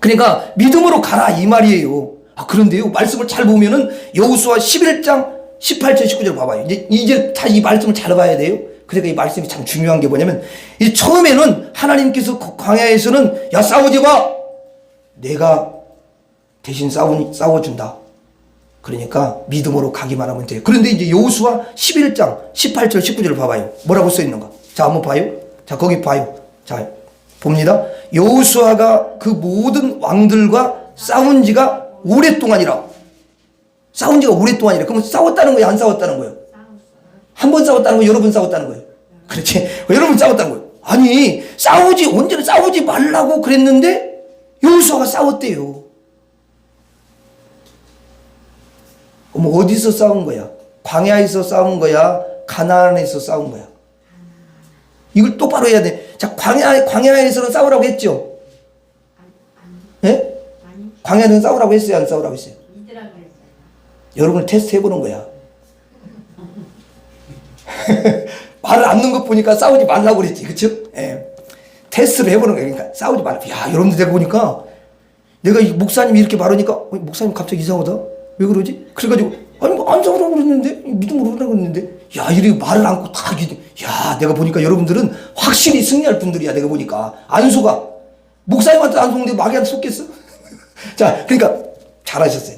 그러니까 믿음으로 가라 이 말이에요. 그런데요, 말씀을 잘 보면은 여호수아 11장 18절 19절 봐봐요. 이제 다 이 말씀을 잘 봐야 돼요. 그러니까 이 말씀이 참 중요한 게 뭐냐면, 이 처음에는 하나님께서 광야에서는 야 싸우지 마, 내가 대신 싸워준다. 그러니까 믿음으로 가기만 하면 돼요. 그런데 이제 여호수아 11장 18절 19절을 봐봐요. 뭐라고 써 있는가? 자, 한번 봐요. 자, 거기 봐요. 자, 봅니다. 여호수아가 그 모든 왕들과 싸운 지가 오랫동안이라. 싸운 지가 오랫동안이라. 그러면 싸웠다는 거예요? 안 싸웠다는 거예요? 한 번 싸웠다는 거예요? 여러 번 싸웠다는 거예요? 그렇지. 여러 번 싸웠다는 거예요. 아니, 언제는 싸우지 말라고 그랬는데 여호수아가 싸웠대요. 그럼 어디서 싸운 거야? 광야에서 싸운 거야? 가나안에서 싸운 거야? 이걸 똑바로 해야 돼. 자, 광야에서는 싸우라고 했죠? 예? 광야에서는 싸우라고 했어요? 안 싸우라고 했어요? 여러분을 테스트 해보는 거야. 말을 안 넣는 것 보니까 싸우지 말라고 그랬지. 그쵸? 예. 테스트를 해보는 거야. 그러니까 싸우지 말라고. 야, 여러분들 내가 보니까 내가 목사님이 이렇게 말하니까 목사님 갑자기 이상하다? 왜 그러지? 그래가지고 아니 뭐 안 싸우라고 그랬는데? 믿음으로 하라고 그랬는데? 야, 이렇게 말을 안고 다 야, 내가 보니까 여러분들은 확실히 승리할 분들이야. 내가 보니까 안 속아. 목사님한테 안 속는데 마귀한테 속겠어? 자, 그러니까 잘하셨어요.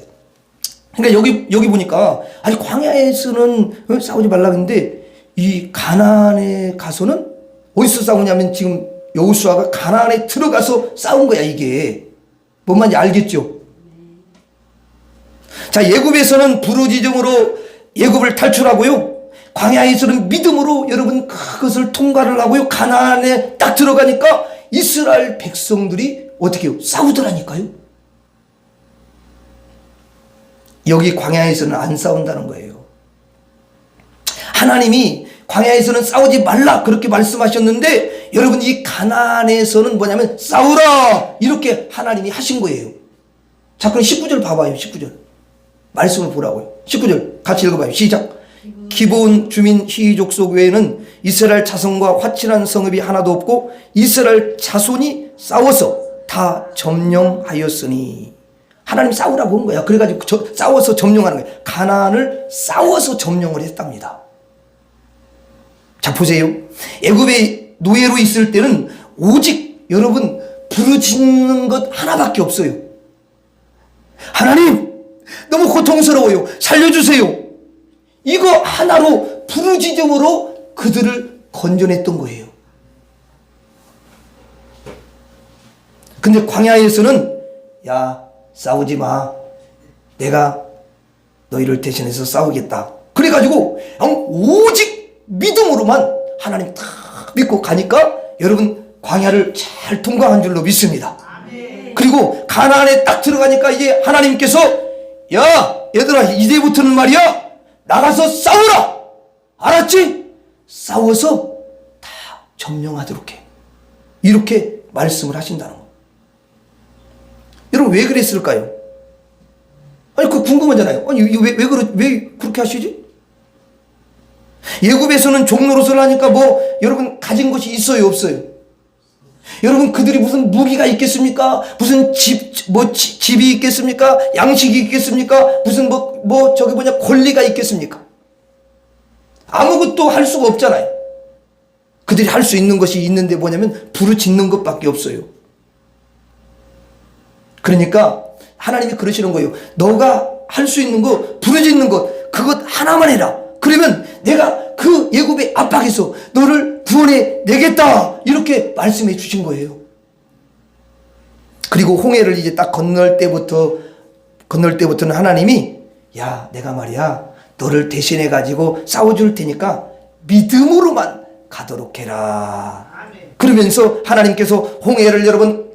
그러니까 여기 보니까 아니 광야에서는 싸우지 말라고 했는데 이 가나안에 가서는 어디서 싸우냐면 지금 여호수아가 가나안에 들어가서 싸운 거야. 이게 뭔 말인지 알겠죠? 자, 애굽에서는 부르짖음으로 애굽을 탈출하고요, 광야에서는 믿음으로 여러분 그것을 통과를 하고요, 가나안에 딱 들어가니까 이스라엘 백성들이 어떻게 해요? 싸우더라니까요. 여기 광야에서는 안 싸운다는 거예요. 하나님이 광야에서는 싸우지 말라 그렇게 말씀하셨는데 여러분 이 가나안에서는 뭐냐면 싸우라 이렇게 하나님이 하신 거예요. 자, 그럼 19절 봐봐요. 19절 말씀을 보라고요. 19절 같이 읽어봐요. 시작. 기브온 주민 히위 족속 외에는 이스라엘 자손과 화친한 성읍이 하나도 없고 이스라엘 자손이 싸워서 다 점령하였으니. 하나님 싸우라고 한 거야. 그래가지고 싸워서 점령하는 거야. 가나안을 싸워서 점령을 했답니다. 자, 보세요. 애굽에 노예로 있을 때는 오직 여러분 부르짖는 것 하나밖에 없어요. 하나님 너무 고통스러워요. 살려주세요. 이거 하나로 부르짖음으로 그들을 건져냈던 거예요. 근데 광야에서는 야 싸우지 마. 내가 너희를 대신해서 싸우겠다. 그래가지고 오직 믿음으로만 하나님 다 믿고 가니까 여러분 광야를 잘 통과한 줄로 믿습니다. 그리고 가나안에 딱 들어가니까 이제 하나님께서 야 얘들아 이제부터는 말이야 나가서 싸우라. 알았지? 싸워서 다 점령하도록 해. 이렇게 말씀을 하신다는 거. 여러분 왜 그랬을까요? 아니 그거 궁금하잖아요. 아니 왜 그렇게 하시지? 애굽에서는 종노릇을 하니까 뭐 여러분 가진 것이 있어요 없어요? 여러분 그들이 무슨 무기가 있겠습니까? 무슨 집이 있겠습니까? 양식이 있겠습니까? 무슨 권리가 있겠습니까? 아무것도 할 수가 없잖아요. 그들이 할 수 있는 것이 있는데 뭐냐면 부르짖는 것밖에 없어요. 그러니까 하나님이 그러시는 거예요. 너가 할 수 있는 거 부르짖는 것 그것 하나만 해라. 그러면 내가 그 애굽의 압박에서 너를 구원해 내겠다 이렇게 말씀해 주신 거예요. 그리고 홍해를 이제 딱 건널 때부터는 하나님이 야 내가 말이야 너를 대신해 가지고 싸워줄 테니까 믿음으로만 가도록 해라. 그러면서 하나님께서 홍해를 여러분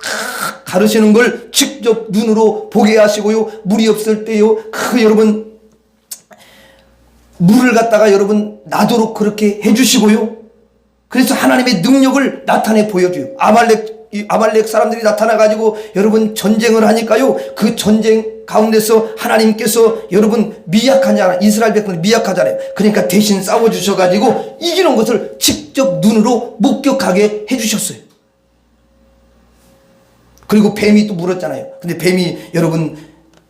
가르시는 걸 직접 눈으로 보게 하시고요. 물이 없을 때요. 여러분 물을 갖다가 여러분 나도록 그렇게 해주시고요. 그래서 하나님의 능력을 나타내 보여줘요. 아말렉 사람들이 나타나가지고 여러분 전쟁을 하니까요. 그 전쟁 가운데서 하나님께서 여러분 미약하냐 이스라엘 백성이 미약하잖아요. 그러니까 대신 싸워주셔가지고 이기는 것을 직접 눈으로 목격하게 해주셨어요. 그리고 뱀이 또 물었잖아요. 근데 뱀이 여러분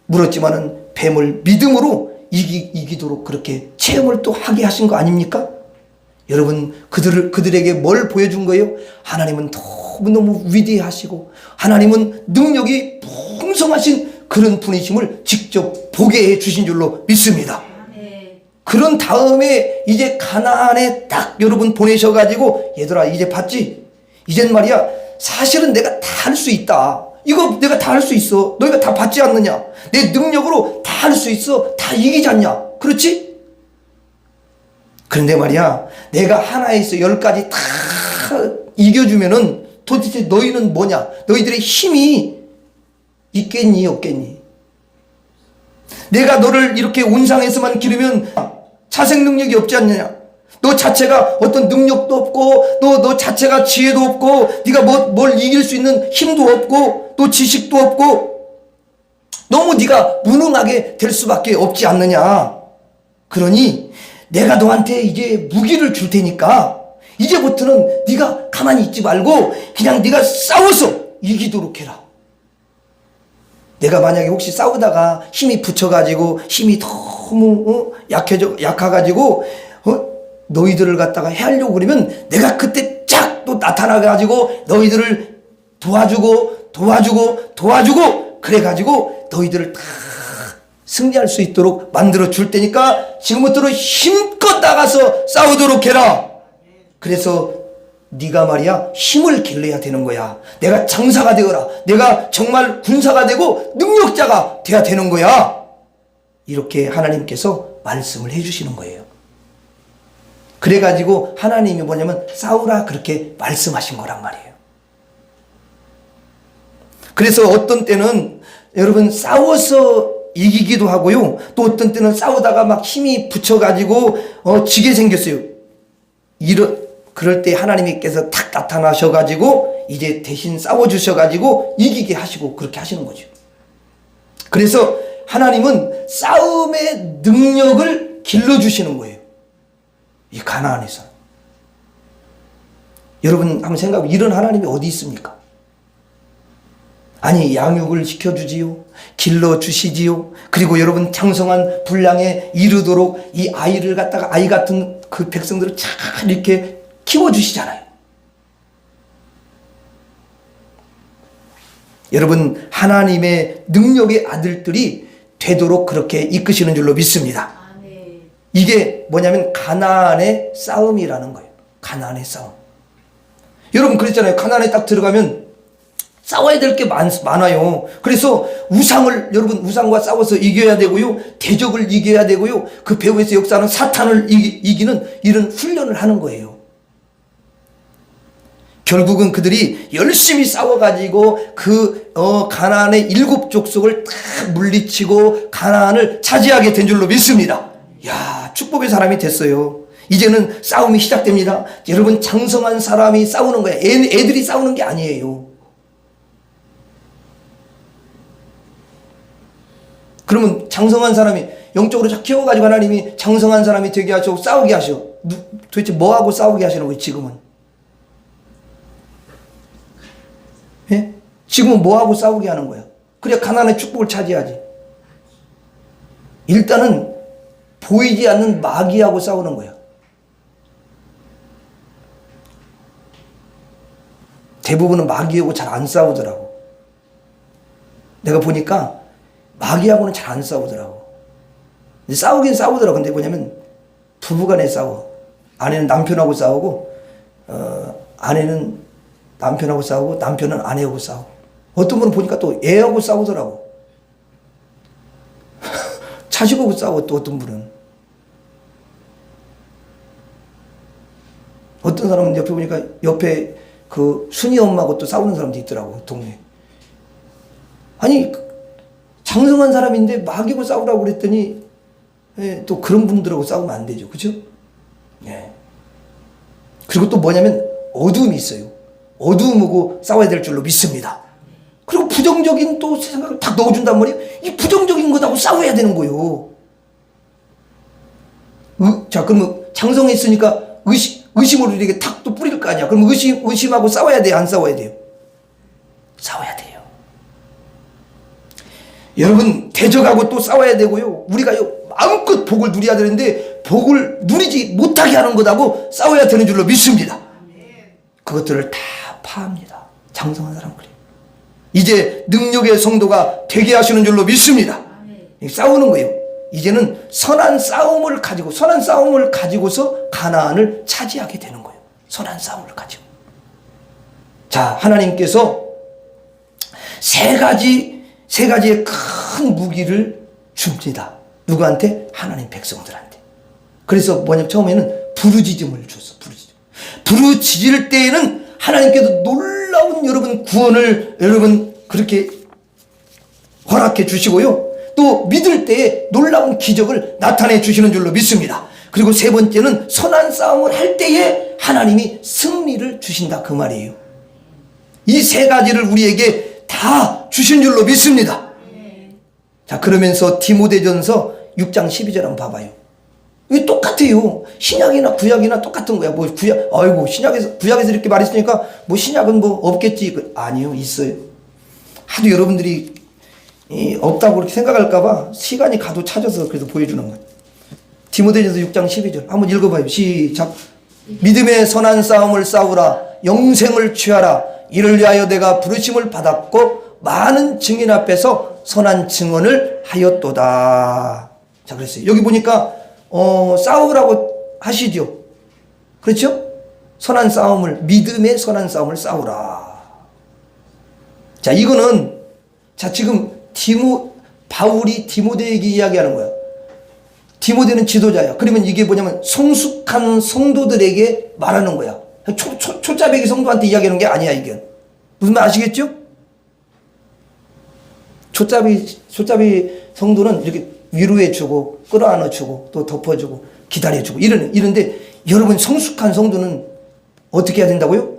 물었지만은 뱀을 믿음으로 이기도록 그렇게 체험을 또 하게 하신 거 아닙니까? 여러분 그들에게 뭘 보여준 거예요? 하나님은 너무너무 위대하시고 하나님은 능력이 풍성하신 그런 분이심을 직접 보게 해 주신 줄로 믿습니다. 그런 다음에 이제 가나안에 딱 여러분 보내셔가지고 얘들아 이제 봤지? 이젠 말이야 사실은 내가 다 할 수 있다. 이거 내가 다 할 수 있어. 너희가 다 받지 않느냐? 내 능력으로 다 할 수 있어. 다 이기지 않냐? 그렇지? 그런데 말이야 내가 하나에서 10가지 다 이겨주면은 도대체 너희는 뭐냐? 너희들의 힘이 있겠니 없겠니? 내가 너를 이렇게 온상에서만 기르면 자생 능력이 없지 않느냐? 너 자체가 어떤 능력도 없고 너 자체가 지혜도 없고 네가 뭘 이길 수 있는 힘도 없고 또 지식도 없고 너무 네가 무능하게 될 수밖에 없지 않느냐? 그러니 내가 너한테 이제 무기를 줄 테니까 이제부터는 네가 가만히 있지 말고 그냥 네가 싸워서 이기도록 해라. 내가 만약에 혹시 싸우다가 힘이 붙여가지고 힘이 너무 약해가지고 너희들을 갖다가 해하려고 그러면 내가 그때 쫙 또 나타나가지고 너희들을 도와주고 그래가지고 너희들을 다 승리할 수 있도록 만들어 줄 테니까 지금부터는 힘껏 나가서 싸우도록 해라. 그래서 네가 말이야 힘을 길러야 되는 거야. 내가 장사가 되어라. 내가 정말 군사가 되고 능력자가 돼야 되는 거야. 이렇게 하나님께서 말씀을 해주시는 거예요. 그래가지고 하나님이 뭐냐면 싸우라 그렇게 말씀하신 거란 말이에요. 그래서 어떤 때는 여러분 싸워서 이기기도 하고요. 또 어떤 때는 싸우다가 막 힘이 붙여가지고 지게 생겼어요. 그럴 때 하나님께서 탁 나타나셔가지고 이제 대신 싸워주셔가지고 이기게 하시고 그렇게 하시는 거죠. 그래서 하나님은 싸움의 능력을 길러주시는 거예요. 이 가나안에서. 여러분 한번 생각해보면 이런 하나님이 어디 있습니까? 아니 양육을 시켜주지요. 길러주시지요. 그리고 여러분 장성한 분량에 이르도록 이 아이를 갖다가 아이 같은 그 백성들을 잘 이렇게 키워주시잖아요. 여러분 하나님의 능력의 아들들이 되도록 그렇게 이끄시는 줄로 믿습니다. 이게 뭐냐면 가나안의 싸움이라는 거예요. 가나안의 싸움. 여러분 그랬잖아요. 가나안에 딱 들어가면 싸워야 될 게 많아요. 그래서 여러분 우상과 싸워서 이겨야 되고요. 대적을 이겨야 되고요. 그 배후에서 역사하는 사탄을 이기는 이런 훈련을 하는 거예요. 결국은 그들이 열심히 싸워가지고 가나안의 7족속을 다 물리치고 가나안을 차지하게 된 줄로 믿습니다. 야, 축복의 사람이 됐어요. 이제는 싸움이 시작됩니다. 여러분 장성한 사람이 싸우는 거예요. 애들이 싸우는 게 아니에요. 그러면 장성한 사람이 영적으로 키워가지고 하나님이 장성한 사람이 되게 하시고 싸우게 하셔. 도대체 뭐하고 싸우게 하시는 거예요 지금은? 예? 지금은 뭐하고 싸우게 하는 거야? 그래야 가나안의 축복을 차지하지. 일단은 보이지 않는 마귀하고 싸우는 거야. 대부분은 마귀하고 잘 안 싸우더라고. 내가 보니까 마귀하고는 잘 안 싸우더라고. 근데 싸우긴 싸우더라고. 근데 뭐냐면 부부간에 싸워. 아내는 남편하고 싸우고, 아내는 남편하고 싸우고, 남편은 아내하고 싸우고. 어떤 분은 보니까 또 애하고 싸우더라고. 자식하고 싸워, 또 어떤 분은. 어떤 사람은 옆에 보니까 옆에 그 순이 엄마하고 또 싸우는 사람도 있더라고, 동네에. 아니, 장성한 사람인데 마귀고 싸우라고 그랬더니, 예, 또 그런 분들하고 싸우면 안 되죠. 그죠? 예. 그리고 또 뭐냐면 어두움이 있어요. 어두움하고 싸워야 될 줄로 믿습니다. 그리고 부정적인 또 생각을 딱 넣어준단 말이에요. 이 부정적인 것하고 싸워야 되는 거예요. 자, 그러면 장성했으니까 의심으로 이렇게 탁 또 뿌릴 거 아니야. 그럼 의심하고 싸워야 돼요? 안 싸워야 돼요? 싸워야 돼요. 여러분, 대적하고 또 싸워야 되고요. 우리가요, 마음껏 복을 누려야 되는데, 복을 누리지 못하게 하는 것하고 싸워야 되는 줄로 믿습니다. 그것들을 다 파합니다. 장성한 사람은 그래요. 이제 능력의 성도가 되게 하시는 줄로 믿습니다. 싸우는 거예요. 이제는 선한 싸움을 가지고서 가나안을 차지하게 되는 거예요. 선한 싸움을 가지고. 자, 하나님께서 세 가지의 큰 무기를 줍니다. 누구한테? 하나님 백성들한테. 그래서 뭐냐면 처음에는 부르짖음을 줬어. 부르짖을 때에는 하나님께서 놀라운 여러분 구원을 여러분 그렇게 허락해 주시고요. 또 믿을 때에 놀라운 기적을 나타내 주시는 줄로 믿습니다. 그리고 세 번째는 선한 싸움을 할 때에 하나님이 승리를 주신다, 그 말이에요. 이 세 가지를 우리에게 다 주신 줄로 믿습니다. 자, 그러면서 디모데전서 6장 12절 한번 봐봐요. 이게 똑같아요. 신약이나 구약이나 똑같은 거야. 뭐 아이고, 구약에서 이렇게 말했으니까 뭐 신약은 뭐 없겠지. 아니요, 있어요. 하도 여러분들이 없다고 그렇게 생각할까봐 시간이 가도 찾아서 그래서 보여주는 거예요. 디모데전서 6장 12절 한번 읽어봐요. 시작. 믿음의 선한 싸움을 싸우라. 영생을 취하라. 이를 위하여 내가 부르심을 받았고 많은 증인 앞에서 선한 증언을 하였도다. 자, 그랬어요. 여기 보니까 싸우라고 하시죠. 그렇죠? 선한 싸움을, 믿음의 선한 싸움을 싸우라. 자, 이거는 자, 지금 바울이 디모데에게 이야기하는 거야. 디모데는 지도자야. 그러면 이게 뭐냐면 성숙한 성도들에게 말하는 거야. 초짜배기 성도한테 이야기하는 게 아니야, 이게. 무슨 말 아시겠죠? 초짜배기 성도는 이렇게 위로해주고, 끌어안아주고, 또 덮어주고, 기다려주고, 이런데, 여러분, 성숙한 성도는 어떻게 해야 된다고요?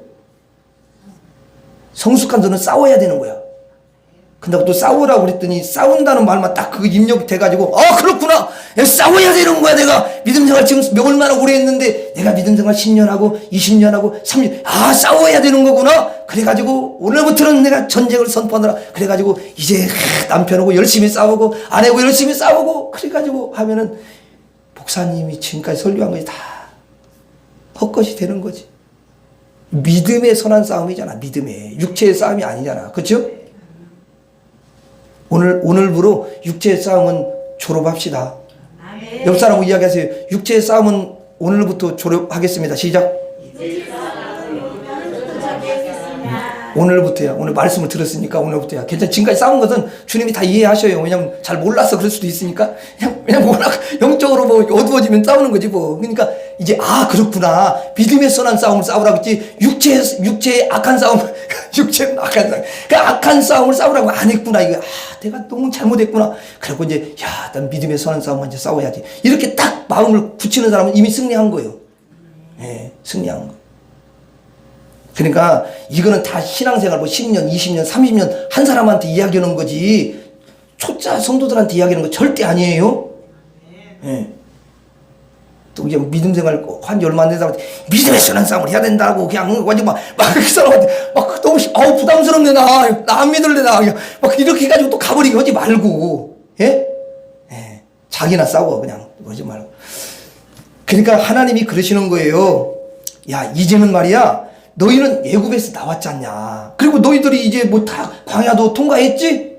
성숙한 성도는 싸워야 되는 거야. 근데 또 싸우라고 그랬더니 싸운다는 말만 딱 그 입력이 돼가지고 그렇구나, 싸워야 되는 거야. 내가 믿음 생활 지금 얼마나 오래 했는데 내가 믿음 생활 10년하고 20년하고 30년 싸워야 되는 거구나. 그래가지고 오늘부터는 내가 전쟁을 선포하느라 그래가지고 이제 남편하고 열심히 싸우고 아내하고 열심히 싸우고 그래가지고 하면은 목사님이 지금까지 설교한 것이 다 헛것이 되는 거지. 믿음의 선한 싸움이잖아. 믿음의 육체의 싸움이 아니잖아. 그렇죠? 오늘부로 육체의 싸움은 졸업합시다. 아멘. 옆 사람하고 이야기하세요. 육체의 싸움은 오늘부터 졸업하겠습니다. 시작. 오늘부터야. 오늘 말씀을 들었으니까 오늘부터야. 괜찮아. 지금까지 싸운 것은 주님이 다 이해하셔요. 왜냐면 잘 몰라서 그럴 수도 있으니까. 그냥 워낙 영적으로 뭐 어두워지면 싸우는 거지 뭐. 그러니까 이제 그렇구나. 믿음의 선한 싸움을 싸우라고 했지. 육체의 악한 싸움, 육체는 악한 싸움. 그 악한 싸움을 싸우라고 안 했구나. 이거 내가 너무 잘못했구나. 그리고 이제 난 믿음의 선한 싸움 먼저 싸워야지. 이렇게 딱 마음을 굳히는 사람은 이미 승리한 거예요. 예, 승리한 거. 그러니까 이거는 다 신앙생활 뭐 10년, 20년, 30년 한 사람한테 이야기하는 거지 초짜 성도들한테 이야기하는 거 절대 아니에요. 예. 또 이제 믿음생활 한 지 얼마 안 된 사람한테 믿음의 선한 싸움을 해야 된다고 그냥 완전 막 그 사람한테 막 너무 부담스럽네. 나 안 믿을래. 나 막 이렇게 해가지고 또 가버리게 하지 말고. 예? 예. 자기나 싸워 그냥 그러지 말고. 그러니까 하나님이 그러시는 거예요. 야, 이제는 말이야. 너희는 애굽에서 나왔지 않냐. 그리고 너희들이 이제 뭐 다 광야도 통과했지?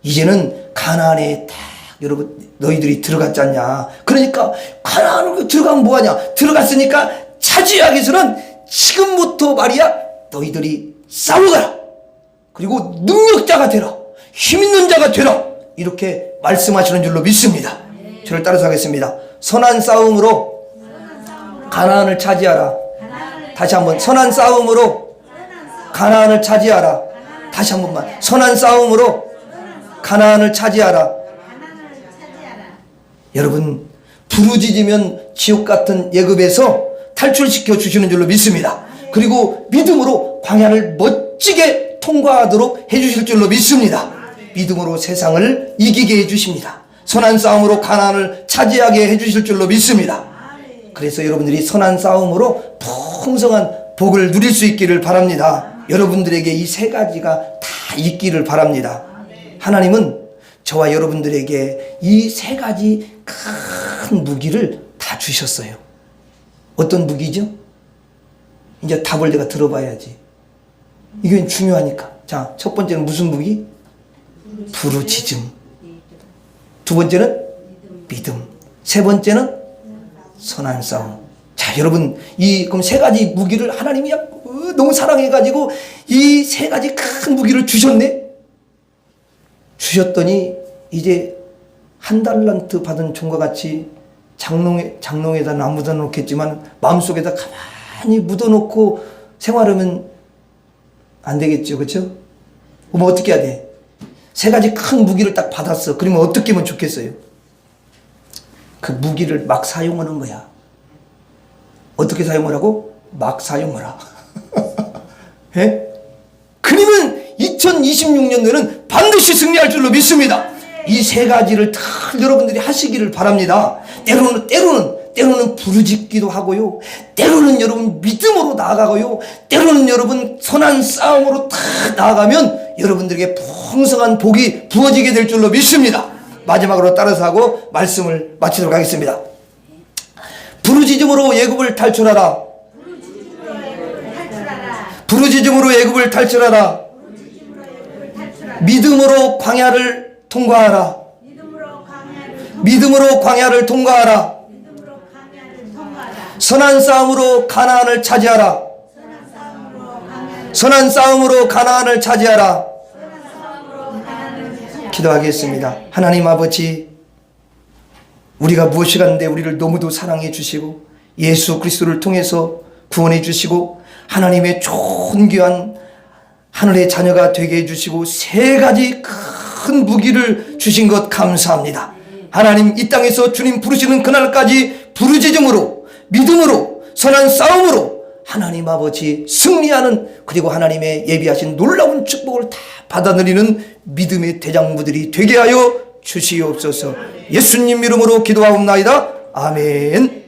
이제는 가나안에 딱 여러분 너희들이 들어갔지 않냐. 그러니까 가나안으로 들어가면 뭐하냐. 들어갔으니까 차지하기 위해서는 지금부터 말이야 너희들이 싸워가라. 그리고 능력자가 되라. 힘 있는 자가 되라. 이렇게 말씀하시는 줄로 믿습니다. 저를 따라서 하겠습니다. 선한 싸움으로 가나안을 차지하라. 다시 한번 선한 싸움으로 가나안을 차지하라. 다시 한 번만 선한 싸움으로 가나안을 차지하라. 여러분 부르짖으면 지옥 같은 예급에서 탈출시켜 주시는 줄로 믿습니다. 그리고 믿음으로 광야를 멋지게 통과하도록 해주실 줄로 믿습니다. 믿음으로 세상을 이기게 해주십니다. 선한 싸움으로 가나안을 차지하게 해주실 줄로 믿습니다. 그래서 여러분들이 선한 싸움으로 풍성한 복을 누릴 수 있기를 바랍니다. 여러분들에게 이 세 가지가 다 있기를 바랍니다. 하나님은 저와 여러분들에게 이 세 가지 큰 무기를 다 주셨어요. 어떤 무기죠? 이제 답을 내가 들어봐야지. 이게 중요하니까. 자, 첫 번째는 무슨 무기? 부르짖음. 두 번째는 믿음. 세 번째는 선한 싸움. 자, 여러분, 그럼 세 가지 무기를 하나님이 너무 사랑해가지고 이 세 가지 큰 무기를 주셨네? 주셨더니 이제 한 달란트 받은 종과 같이 장롱에다 묻어 놓겠지만 마음속에다 가만히 묻어 놓고 생활하면 안 되겠죠. 그렇죠? 그럼 어떻게 해야 돼? 세 가지 큰 무기를 딱 받았어. 그러면 어떻게 하면 좋겠어요? 그 무기를 막 사용하는 거야. 어떻게 사용하라고? 막 사용하라. 예? 그러면 2026년도에는 반드시 승리할 줄로 믿습니다. 이 세 가지를 다 여러분들이 하시기를 바랍니다. 때로는 부르짖기도 하고요. 때로는 여러분 믿음으로 나아가고요. 때로는 여러분 선한 싸움으로 다 나아가면 여러분들에게 풍성한 복이 부어지게 될 줄로 믿습니다. 마지막으로 따라서 하고 말씀을 마치도록 하겠습니다. 부르짖음으로 애굽을 탈출하라. 부르짖음으로 애굽을 탈출하라. 믿음으로 광야를 통과하라. 믿음으로 광야를 통과하라. 선한 싸움으로 가나안을 차지하라. 선한 싸움으로 가나안을 차지하라. 기도하겠습니다. 하나님 아버지, 우리가 무엇이간데 우리를 너무도 사랑해 주시고 예수 그리스도를 통해서 구원해 주시고 하나님의 존귀한 하늘의 자녀가 되게 해주시고 세 가지 큰 무기를 주신 것 감사합니다. 하나님, 이 땅에서 주님 부르시는 그날까지 부르짖음으로 믿음으로 선한 싸움으로 하나님 아버지 승리하는, 그리고 하나님의 예비하신 놀라운 축복을 다 받아 누리는 믿음의 대장부들이 되게 하여 주시옵소서. 예수님 이름으로 기도하옵나이다. 아멘.